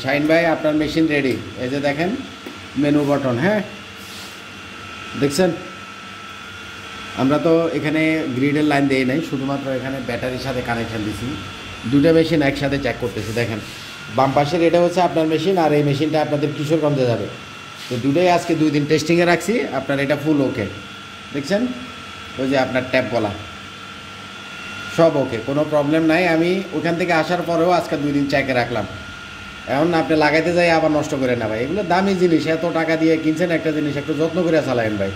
Shine ভাই আপনার machine ready. এই যে দেখেন মেনু বাটন, হ্যাঁ দেখছেন। আমরা তো এখানে গ্রিডের লাইন দেই নাই, শুধুমাত্র এখানে ব্যাটারির সাথে কানেকশান দিছি। দুটো মেশিন একসাথে চেক করতেছি। দেখেন বাম পাশের এটা হচ্ছে আপনার মেশিন, আর এই মেশিনটা আপনাদের কিশোরগঞ্জে যাবে। তো দুটোই আজকে 2 দিন টেস্টিংয়ে রাখছি। আপনার এটা ফুল ওকে, দেখছেন ওই যে আপনার ট্যাপ গলা সব ওকে, কোনো প্রবলেম নাই। আমি ওখান থেকে আসার পরেও আজকে 2 দিন চেকে রাখলাম। এখন আপনি লাগাইতে যাই আবার নষ্ট করে না ভাই, এগুলো দামি জিনিস, এত টাকা দিয়ে কিনছেন একটা জিনিস একটু যত্ন করে চালায়েন ভাই।